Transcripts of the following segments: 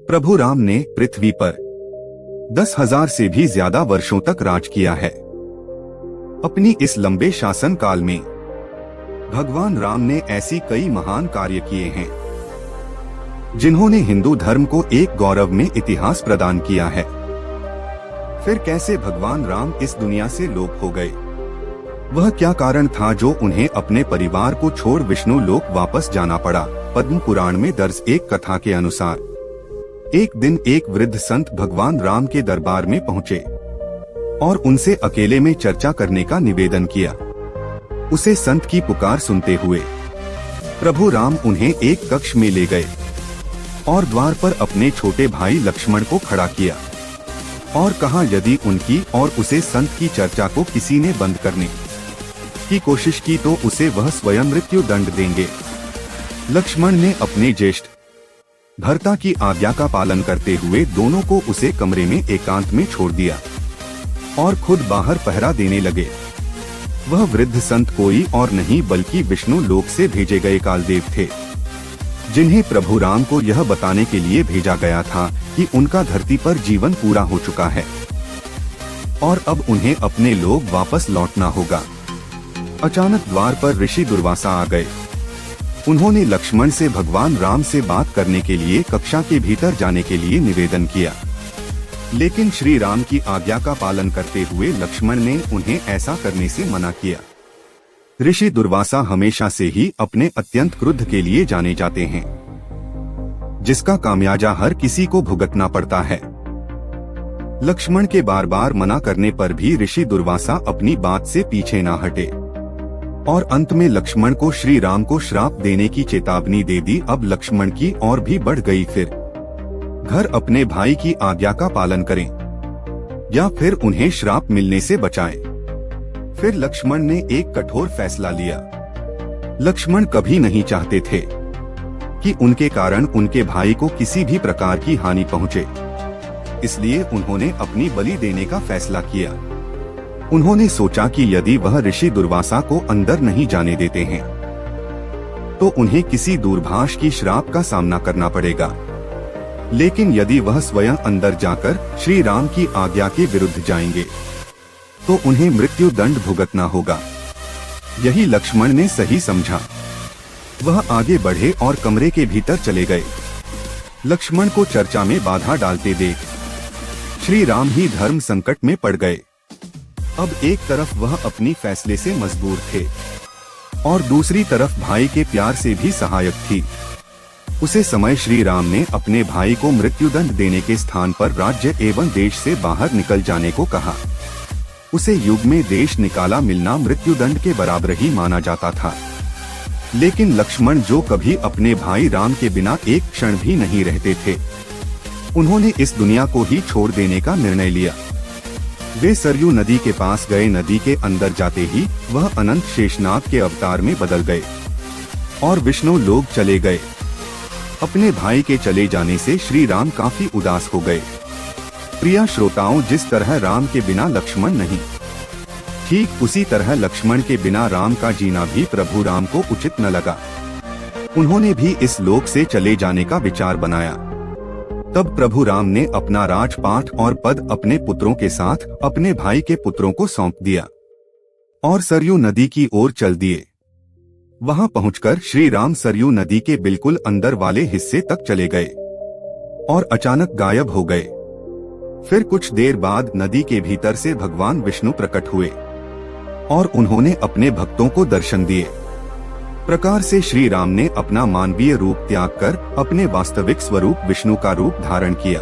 प्रभु राम ने पृथ्वी पर 10,000 से भी ज्यादा वर्षों तक राज किया है। अपनी इस लंबे शासन काल में भगवान राम ने ऐसी कई महान कार्य किए हैं जिन्होंने हिंदू धर्म को एक गौरव में इतिहास प्रदान किया है। फिर कैसे भगवान राम इस दुनिया से लोप हो गए? वह क्या कारण था जो उन्हें अपने परिवार को छोड़ विष्णु लोक वापस जाना पड़ा? पद्म पुराण में दर्ज एक कथा के अनुसार एक दिन एक वृद्ध संत भगवान राम के दरबार में पहुँचे और उनसे अकेले में चर्चा करने का निवेदन किया। उसे संत की पुकार सुनते हुए प्रभु राम उन्हें एक कक्ष में ले गए और द्वार पर अपने छोटे भाई लक्ष्मण को खड़ा किया और कहा, यदि उनकी और उसे संत की चर्चा को किसी ने बंद करने की कोशिश की तो उसे वह स्वयं मृत्यु दंड देंगे। लक्ष्मण ने अपने ज्येष्ठ भर्ता की आज्ञा का पालन करते हुए दोनों को उसे कमरे में एकांत में छोड़ दिया और खुद बाहर पहरा देने लगे। वह वृद्ध संत कोई और नहीं बल्कि विष्णु लोक से भेजे गए कालदेव थे, जिन्हें प्रभु राम को यह बताने के लिए भेजा गया था कि उनका धरती पर जीवन पूरा हो चुका है और अब उन्हें अपने लोक वापस लौटना होगा। अचानक द्वार पर ऋषि दुर्वासा आ गए। उन्होंने लक्ष्मण से भगवान राम से बात करने के लिए कक्षा के भीतर जाने के लिए निवेदन किया, लेकिन श्री राम की आज्ञा का पालन करते हुए लक्ष्मण ने उन्हें ऐसा करने से मना किया। ऋषि दुर्वासा हमेशा से ही अपने अत्यंत क्रुद्ध के लिए जाने जाते हैं, जिसका खामियाजा हर किसी को भुगतना पड़ता है। लक्ष्मण के बार बार मना करने पर भी ऋषि दुर्वासा अपनी बात से पीछे न हटे और अंत में लक्ष्मण को श्री राम को श्राप देने की चेतावनी दे दी। अब लक्ष्मण की और भी बढ़ गई। फिर घर अपने भाई की आज्ञा का पालन करें या फिर उन्हें श्राप मिलने से बचाएं। फिर लक्ष्मण ने एक कठोर फैसला लिया। लक्ष्मण कभी नहीं चाहते थे कि उनके कारण उनके भाई को किसी भी प्रकार की हानि पहुंचे, इसलिए उन्होंने अपनी बलि देने का फैसला किया। उन्होंने सोचा कि यदि वह ऋषि दुर्वासा को अंदर नहीं जाने देते हैं तो उन्हें किसी दूरभाष की श्राप का सामना करना पड़ेगा, लेकिन यदि वह स्वयं अंदर जाकर श्री राम की आज्ञा के विरुद्ध जाएंगे तो उन्हें मृत्यु दंड भुगतना होगा। यही लक्ष्मण ने सही समझा। वह आगे बढ़े और कमरे के भीतर चले गए। लक्ष्मण को चर्चा में बाधा डालते देख श्री राम ही धर्म संकट में पड़ गए। अब एक तरफ वह अपनी फैसले से मजबूर थे और दूसरी तरफ भाई के प्यार से भी सहायक थी। उसे समय श्री राम ने अपने भाई को मृत्युदंड देने के स्थान पर राज्य एवं देश से बाहर निकल जाने को कहा। उसे युग में देश निकाला मिलना मृत्युदंड के बराबर ही माना जाता था, लेकिन लक्ष्मण जो कभी अपने भाई राम के बिना एक क्षण भी नहीं रहते थे, उन्होंने इस दुनिया को ही छोड़ देने का निर्णय लिया। वे सरयू नदी के पास गए। नदी के अंदर जाते ही वह अनंत शेषनाग के अवतार में बदल गए और विष्णु लोक चले गए। अपने भाई के चले जाने से श्री राम काफी उदास हो गए। प्रिय श्रोताओं, जिस तरह राम के बिना लक्ष्मण नहीं, ठीक उसी तरह लक्ष्मण के बिना राम का जीना भी प्रभु राम को उचित न लगा। उन्होंने भी इस लोक से चले जाने का विचार बनाया। तब प्रभु राम ने अपना राजपाट और पद अपने पुत्रों के साथ अपने भाई के पुत्रों को सौंप दिया और सरयू नदी की ओर चल दिए। वहां पहुंचकर श्री राम सरयू नदी के बिल्कुल अंदर वाले हिस्से तक चले गए और अचानक गायब हो गए। फिर कुछ देर बाद नदी के भीतर से भगवान विष्णु प्रकट हुए और उन्होंने अपने भक्तों को दर्शन दिए। प्रकार से श्री राम ने अपना मानवीय रूप त्याग कर अपने वास्तविक स्वरूप विष्णु का रूप धारण किया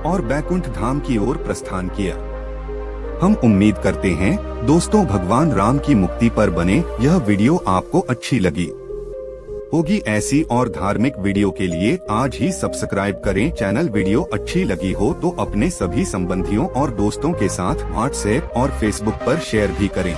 और बैकुंठ धाम की ओर प्रस्थान किया। हम उम्मीद करते हैं दोस्तों भगवान राम की मुक्ति पर बने यह वीडियो आपको अच्छी लगी होगी। ऐसी और धार्मिक वीडियो के लिए आज ही सब्सक्राइब करें चैनल। वीडियो अच्छी लगी हो तो अपने सभी संबंधियों और दोस्तों के साथ व्हाट्सएप और फेसबुक पर शेयर भी करें।